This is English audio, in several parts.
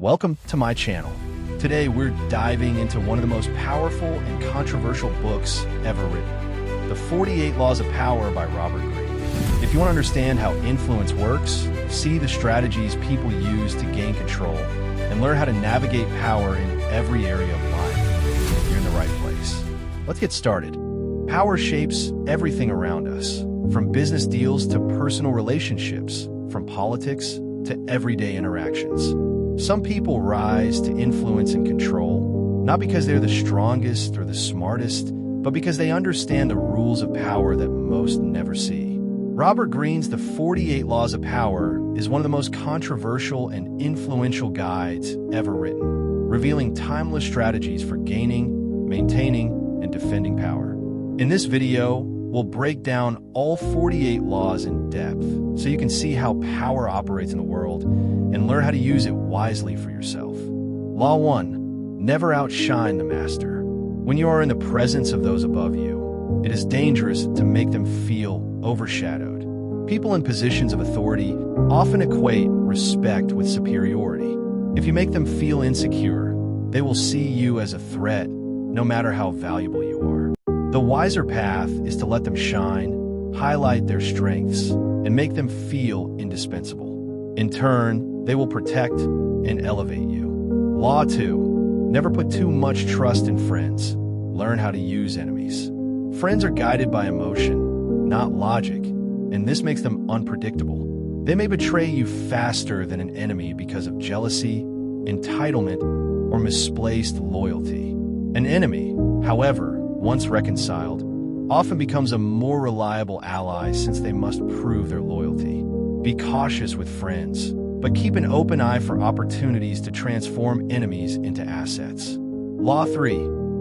Welcome to my channel. Today we're diving into one of the most powerful and controversial books ever written, The 48 Laws of Power by Robert Greene. If you want to understand how influence works, see the strategies people use to gain control, and learn how to navigate power in every area of life, you're in the right place. Let's get started. Power shapes everything around us, from business deals to personal relationships, from politics to everyday interactions. Some people rise to influence and control, not because they're the strongest or the smartest, but because they understand the rules of power that most never see. Robert Greene's The 48 Laws of Power is one of the most controversial and influential guides ever written, revealing timeless strategies for gaining, maintaining, and defending power. In this video, we'll break down all 48 laws in depth so you can see how power operates in the world and learn how to use it wisely for yourself. Law 1. Never outshine the master. When you are in the presence of those above you, it is dangerous to make them feel overshadowed. People in positions of authority often equate respect with superiority. If you make them feel insecure, they will see you as a threat, no matter how valuable you are. The wiser path is to let them shine, highlight their strengths, and make them feel indispensable. In turn, they will protect and elevate you. Law 2. Never put too much trust in friends. Learn how to use enemies. Friends are guided by emotion, not logic, and this makes them unpredictable. They may betray you faster than an enemy because of jealousy, entitlement, or misplaced loyalty. An enemy, however, once reconciled, often becomes a more reliable ally since they must prove their loyalty. Be cautious with friends, but keep an open eye for opportunities to transform enemies into assets. Law 3.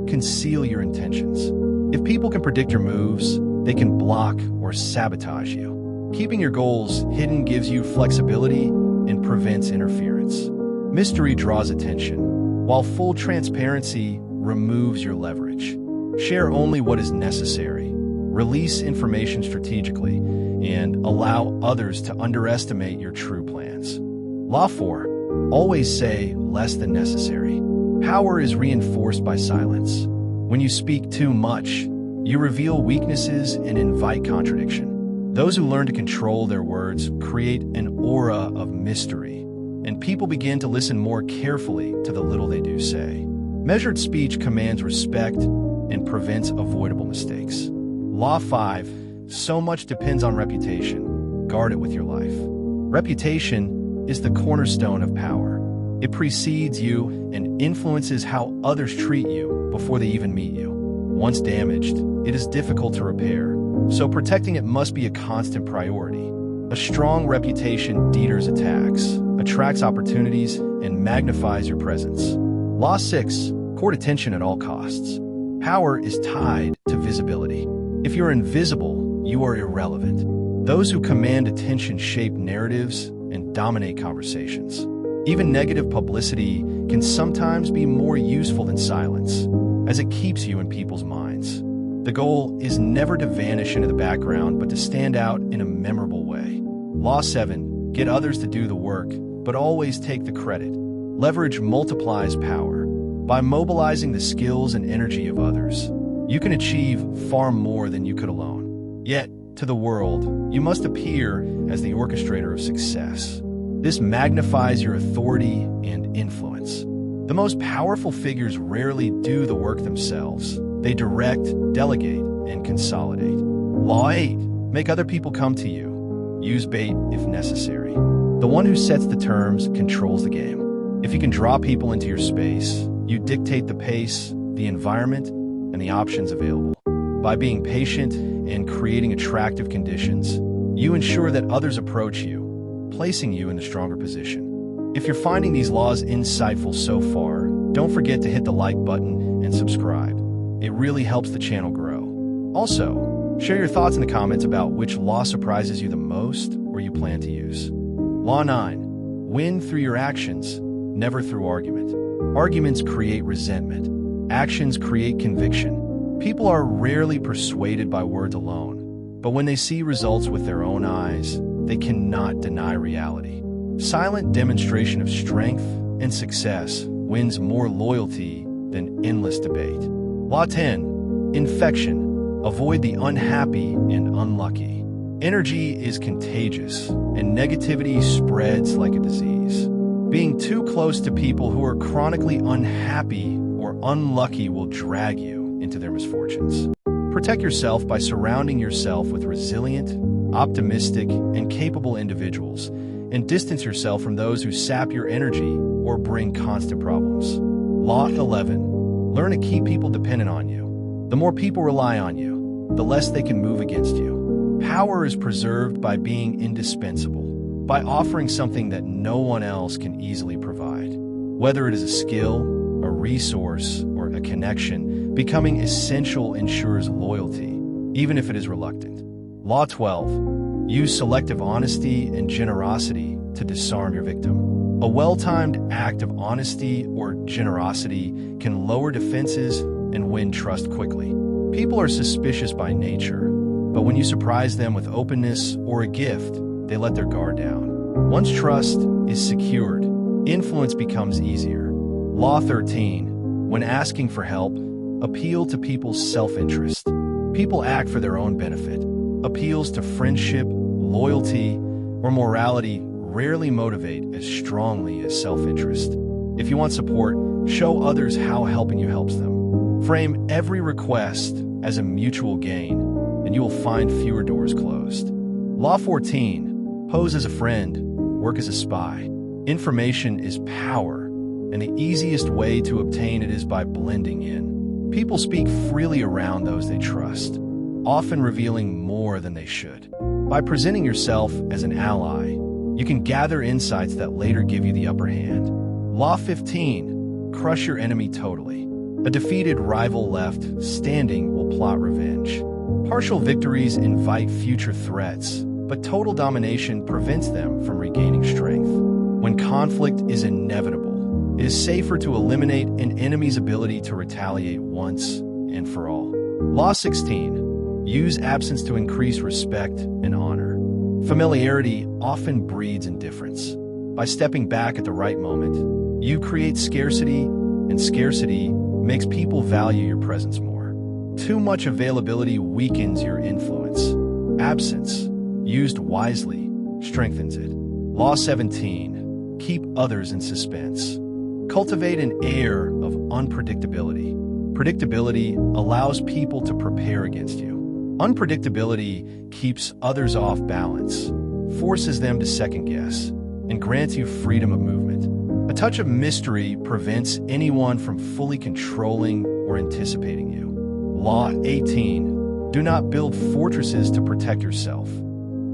Conceal your intentions. If people can predict your moves, they can block or sabotage you. Keeping your goals hidden gives you flexibility and prevents interference. Mystery draws attention, while full transparency removes your leverage. Share only what is necessary, release information strategically, and allow others to underestimate your true plans. Law 4. Always say less than necessary. Power is reinforced by silence. When you speak too much, you reveal weaknesses and invite contradiction. Those who learn to control their words create an aura of mystery, and people begin to listen more carefully to the little they do say. Measured speech commands respect and prevents avoidable mistakes. Law 5. So much depends on reputation. Guard it with your life. Reputation is the cornerstone of power. It precedes you and influences how others treat you before they even meet you. Once damaged, it is difficult to repair, so protecting it must be a constant priority. A strong reputation deters attacks, attracts opportunities, and magnifies your presence. Law 6. Court attention at all costs. Power is tied to visibility. If you're invisible, you are irrelevant. Those who command attention shape narratives and dominate conversations. Even negative publicity can sometimes be more useful than silence, as it keeps you in people's minds. The goal is never to vanish into the background, but to stand out in a memorable way. Law 7. Get others to do the work, but always take the credit. Leverage multiplies power. By mobilizing the skills and energy of others, you can achieve far more than you could alone. Yet, to the world, you must appear as the orchestrator of success. This magnifies your authority and influence. The most powerful figures rarely do the work themselves. They direct, delegate, and consolidate. Law 8. Make other people come to you. Use bait if necessary. The one who sets the terms controls the game. If you can draw people into your space, you dictate the pace, the environment, and the options available. By being patient and creating attractive conditions, you ensure that others approach you, placing you in a stronger position. If you're finding these laws insightful so far, don't forget to hit the like button and subscribe. It really helps the channel grow. Also, share your thoughts in the comments about which law surprises you the most or you plan to use. Law 9. Win through your actions, never through argument. Arguments create resentment. Actions create conviction. People are rarely persuaded by words alone, but when they see results with their own eyes, they cannot deny reality. Silent demonstration of strength and success wins more loyalty than endless debate. Law 10. Infection. Avoid the unhappy and unlucky. Energy is contagious, and negativity spreads like a disease. Being too close to people who are chronically unhappy or unlucky will drag you into their misfortunes. Protect yourself by surrounding yourself with resilient, optimistic, and capable individuals, and distance yourself from those who sap your energy or bring constant problems. Law 11. Learn to keep people dependent on you. The more people rely on you, the less they can move against you. Power is preserved by being indispensable, by offering something that no one else can easily provide. Whether it is a skill, a resource, or a connection, becoming essential ensures loyalty, even if it is reluctant. Law 12. Use selective honesty and generosity to disarm your victim. A well-timed act of honesty or generosity can lower defenses and win trust quickly. People are suspicious by nature, but when you surprise them with openness or a gift, they let their guard down. Once trust is secured, influence becomes easier. Law 13. When asking for help, appeal to people's self-interest. People act for their own benefit. Appeals to friendship, loyalty, or morality rarely motivate as strongly as self-interest. If you want support, show others how helping you helps them. Frame every request as a mutual gain, and you will find fewer doors closed. Law 14. Pose as a friend, work as a spy. Information is power, and the easiest way to obtain it is by blending in. People speak freely around those they trust, often revealing more than they should. By presenting yourself as an ally, you can gather insights that later give you the upper hand. Law 15. Crush your enemy totally. A defeated rival left standing will plot revenge. Partial victories invite future threats, but total domination prevents them from regaining strength. When conflict is inevitable, it is safer to eliminate an enemy's ability to retaliate once and for all. Law 16. Use absence to increase respect and honor. Familiarity often breeds indifference. By stepping back at the right moment, you create scarcity, and scarcity makes people value your presence more. Too much availability weakens your influence. Absence, used wisely, strengthens it. Law 17. Keep others in suspense. Cultivate an air of unpredictability. Predictability allows people to prepare against you. Unpredictability keeps others off balance, forces them to second guess, and grants you freedom of movement. A touch of mystery prevents anyone from fully controlling or anticipating you. Law 18. Do not build fortresses to protect yourself.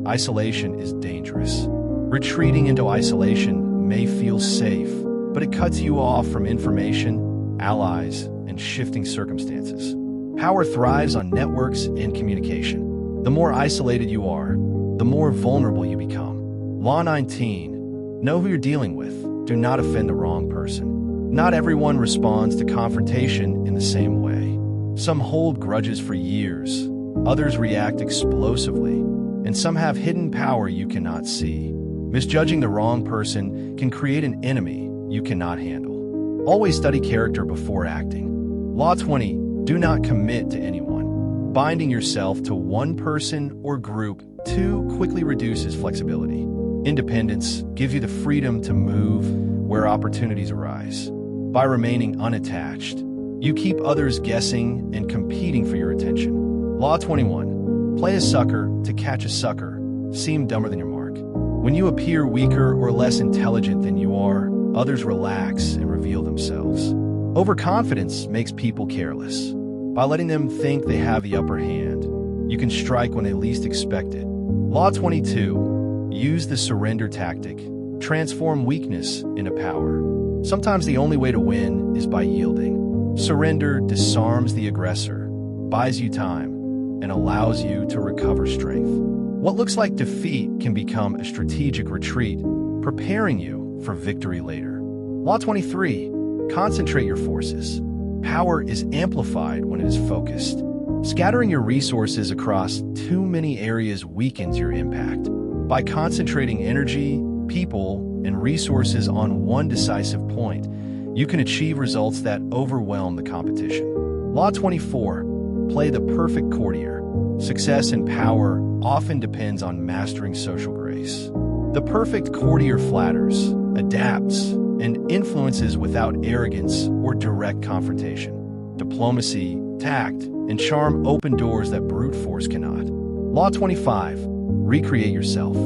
Isolation is dangerous. Retreating into isolation may feel safe, but it cuts you off from information, allies, and shifting circumstances. Power thrives on networks and communication. The more isolated you are, the more vulnerable you become. Law 19. Know who you're dealing with. Do not offend the wrong person. Not everyone responds to confrontation in the same way. Some hold grudges for years, others react explosively, and some have hidden power you cannot see. Misjudging the wrong person can create an enemy you cannot handle. Always study character before acting. Law 20. Do not commit to anyone. Binding yourself to one person or group too quickly reduces flexibility. Independence gives you the freedom to move where opportunities arise. By remaining unattached, you keep others guessing and competing for your attention. Law 21. Play a sucker to catch a sucker. Seem dumber than your mark. When you appear weaker or less intelligent than you are, others relax and reveal themselves. Overconfidence makes people careless. By letting them think they have the upper hand, you can strike when they least expect it. Law 22. Use the surrender tactic. Transform weakness into power. Sometimes the only way to win is by yielding. Surrender disarms the aggressor, buys you time, and allows you to recover strength. What looks like defeat can become a strategic retreat, preparing you for victory later. Law 23. Concentrate your forces. Power is amplified when it is focused. Scattering your resources across too many areas weakens your impact. By concentrating energy, people, and resources on one decisive point, you can achieve results that overwhelm the competition. Law 24. Play the perfect courtier. Success and power often depends on mastering social grace. The perfect courtier flatters, adapts, and influences without arrogance or direct confrontation. Diplomacy, tact, and charm open doors that brute force cannot. Law 25. Recreate yourself.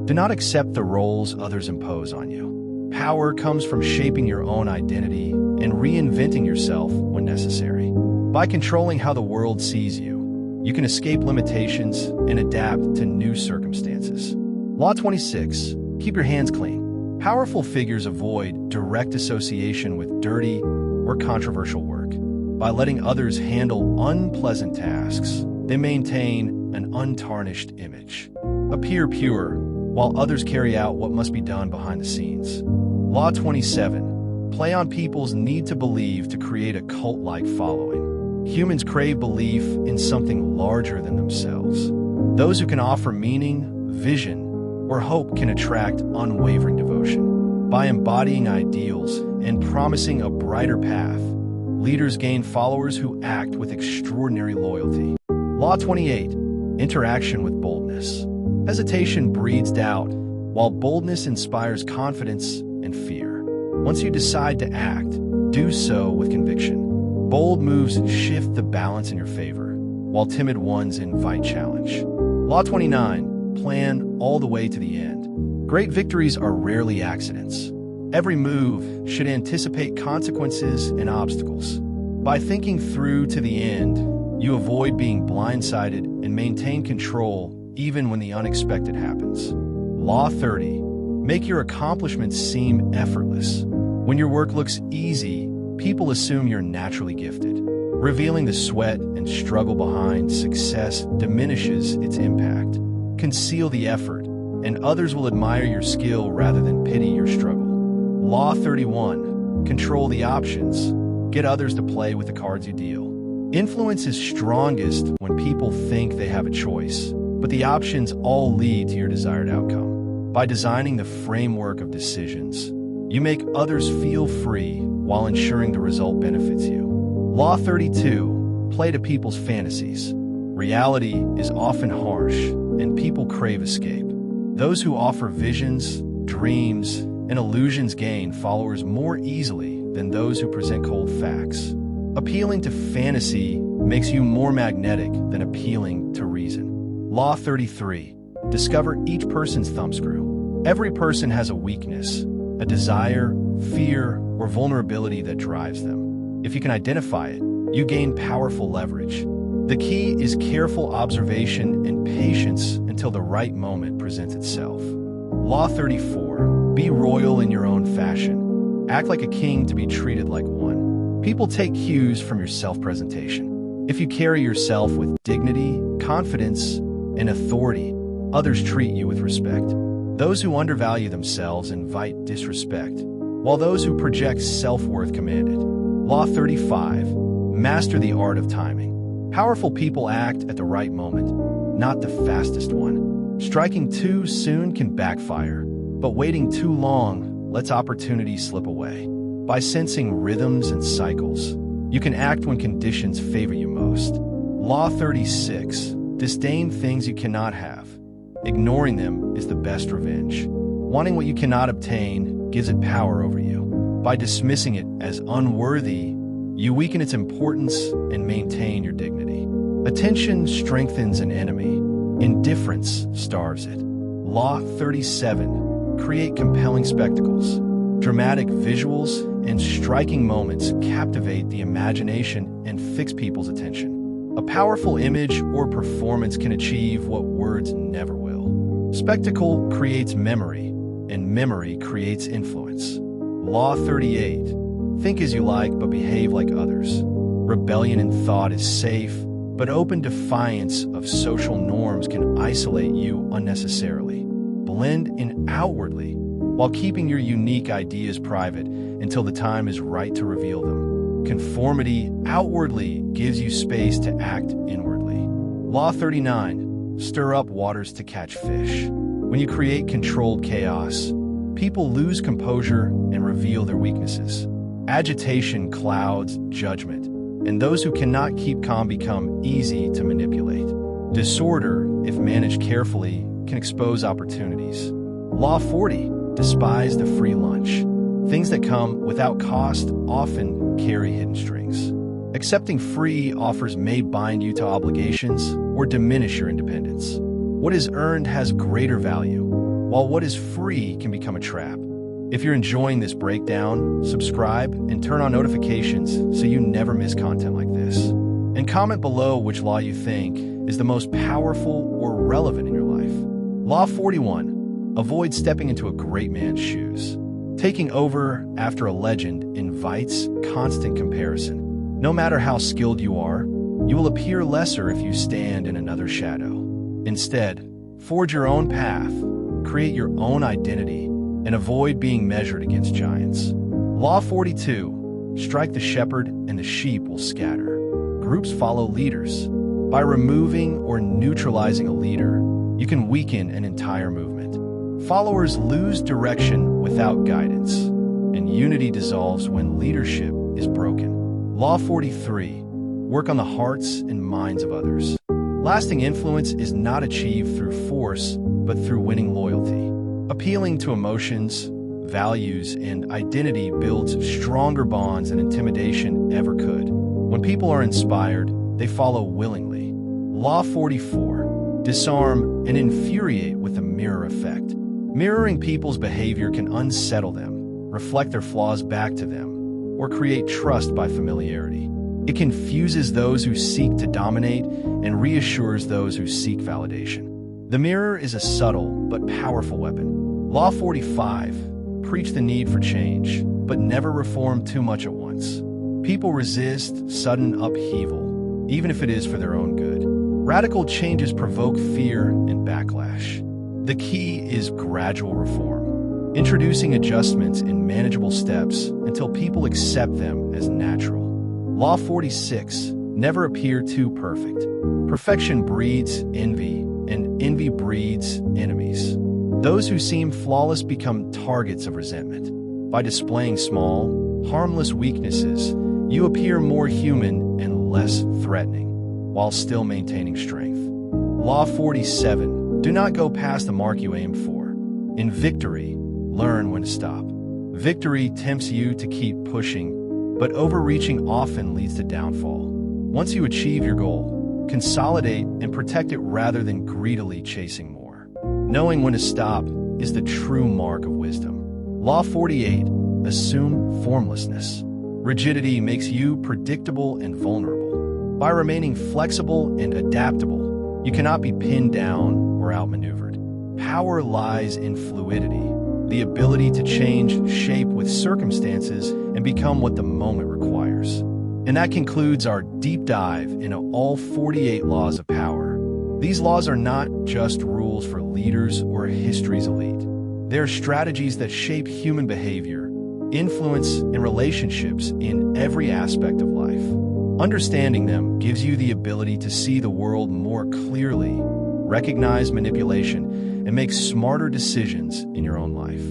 Do not accept the roles others impose on you. Power comes from shaping your own identity and reinventing yourself when necessary. By controlling how the world sees you, you can escape limitations and adapt to new circumstances. Law 26. Keep your hands clean. Powerful figures avoid direct association with dirty or controversial work. By letting others handle unpleasant tasks, they maintain an untarnished image. Appear pure, while others carry out what must be done behind the scenes. Law 27. Play on people's need to believe to create a cult-like following. Humans crave belief in something larger than themselves. Those who can offer meaning, vision, or hope can attract unwavering devotion. By embodying ideals and promising a brighter path, leaders gain followers who act with extraordinary loyalty. Law 28. Interaction with boldness. Hesitation breeds doubt, while boldness inspires confidence and fear. Once you decide to act, do so with conviction. Bold moves shift the balance in your favor, while timid ones invite challenge. Law 29. Plan all the way to the end. Great victories are rarely accidents. Every move should anticipate consequences and obstacles. By thinking through to the end, you avoid being blindsided and maintain control even when the unexpected happens. Law 30. Make your accomplishments seem effortless. When your work looks easy, people assume you're naturally gifted. Revealing the sweat and struggle behind success diminishes its impact. Conceal the effort, and others will admire your skill rather than pity your struggle. Law 31. Control the options. Get others to play with the cards you deal. Influence is strongest when people think they have a choice, but the options all lead to your desired outcome. By designing the framework of decisions, you make others feel free while ensuring the result benefits you. Law 32. Play to people's fantasies. Reality is often harsh, and people crave escape. Those who offer visions, dreams, and illusions gain followers more easily than those who present cold facts. Appealing to fantasy makes you more magnetic than appealing to reason. Law 33. Discover each person's thumbscrew. Every person has a weakness, a desire, fear, or vulnerability that drives them. If you can identify it, you gain powerful leverage. The key is careful observation and patience until the right moment presents itself. Law 34. Be royal in your own fashion. Act like a king to be treated like one. People take cues from your self-presentation. If you carry yourself with dignity, confidence, and authority, others treat you with respect. Those who undervalue themselves invite disrespect, while those who project self-worth command it. Law 35. Master the art of timing. Powerful people act at the right moment, not the fastest one. Striking too soon can backfire, but waiting too long lets opportunities slip away. By sensing rhythms and cycles, you can act when conditions favor you most. Law 36. Disdain things you cannot have. Ignoring them is the best revenge. Wanting what you cannot obtain gives it power over you. By dismissing it as unworthy, you weaken its importance and maintain your dignity. Attention strengthens an enemy. Indifference starves it. Law 37. Create compelling spectacles. Dramatic visuals and striking moments captivate the imagination and fix people's attention. A powerful image or performance can achieve what words never will. Spectacle creates memory, and memory creates influence. Law 38. Think as you like, but behave like others. Rebellion in thought is safe, but open defiance of social norms can isolate you unnecessarily. Blend in outwardly, while keeping your unique ideas private until the time is right to reveal them. Conformity outwardly gives you space to act inwardly. Law 39. Stir up waters to catch fish. When you create controlled chaos, People lose composure and reveal their weaknesses. Agitation clouds judgment, and those who cannot keep calm become easy to manipulate. Disorder, if managed carefully, can expose opportunities. Law 40, despise the free lunch. Things that come without cost often carry hidden strings. Accepting free offers may bind you to obligations or diminish your independence. What is earned has greater value, while what is free can become a trap. If you're enjoying this breakdown, subscribe and turn on notifications so you never miss content like this. And comment below which law you think is the most powerful or relevant in your life. Law 41. Avoid stepping into a great man's shoes. Taking over after a legend invites constant comparison. No matter how skilled you are, you will appear lesser if you stand in another's shadow. Instead, forge your own path, create your own identity, and avoid being measured against giants. Law 42. Strike the shepherd and the sheep will scatter. Groups follow leaders. By removing or neutralizing a leader, you can weaken an entire movement. Followers lose direction without guidance, and unity dissolves when leadership is broken. Law 43. Work on the hearts and minds of others. Lasting influence is not achieved through force, but through winning loyalty. Appealing to emotions, values, and identity builds stronger bonds than intimidation ever could. When people are inspired, they follow willingly. Law 44. Disarm and infuriate with the mirror effect. Mirroring people's behavior can unsettle them, reflect their flaws back to them, or create trust by familiarity. It confuses those who seek to dominate and reassures those who seek validation. The mirror is a subtle but powerful weapon. Law 45. Preach the need for change, but never reform too much at once. People resist sudden upheaval, even if it is for their own good. Radical changes provoke fear and backlash. The key is gradual reform, introducing adjustments in manageable steps until people accept them as natural. Law 46. Never appear too perfect. Perfection breeds envy, and envy breeds enemies. Those who seem flawless become targets of resentment. By displaying small, harmless weaknesses, you appear more human and less threatening, while still maintaining strength. Law 47. Do not go past the mark you aimed for. In victory, learn when to stop. Victory tempts you to keep pushing, but overreaching often leads to downfall. Once you achieve your goal, consolidate and protect it rather than greedily chasing more. Knowing when to stop is the true mark of wisdom. Law 48. Assume formlessness. Rigidity makes you predictable and vulnerable. By remaining flexible and adaptable, you cannot be pinned down or outmaneuvered. Power lies in fluidity, the ability to change shape with circumstances and become what the moment requires. And that concludes our deep dive into all 48 laws of power. These laws are not just rules for leaders or history's elite. They are strategies that shape human behavior, influence, and relationships in every aspect of life. Understanding them gives you the ability to see the world more clearly, recognize manipulation, and make smarter decisions in your own life.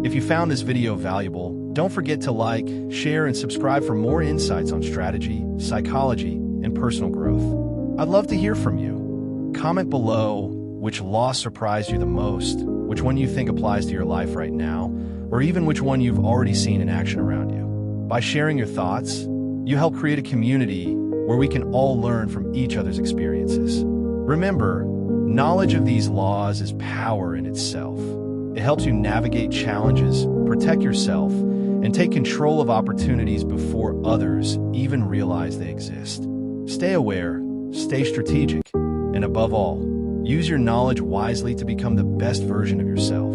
If you found this video valuable, don't forget to like, share, and subscribe for more insights on strategy, psychology, and personal growth. I'd love to hear from you. Comment below which law surprised you the most, which one you think applies to your life right now, or even which one you've already seen in action around you. By sharing your thoughts, you help create a community where we can all learn from each other's experiences. Remember, knowledge of these laws is power in itself. It helps you navigate challenges, protect yourself, and take control of opportunities before others even realize they exist. Stay aware, stay strategic, and above all, use your knowledge wisely to become the best version of yourself.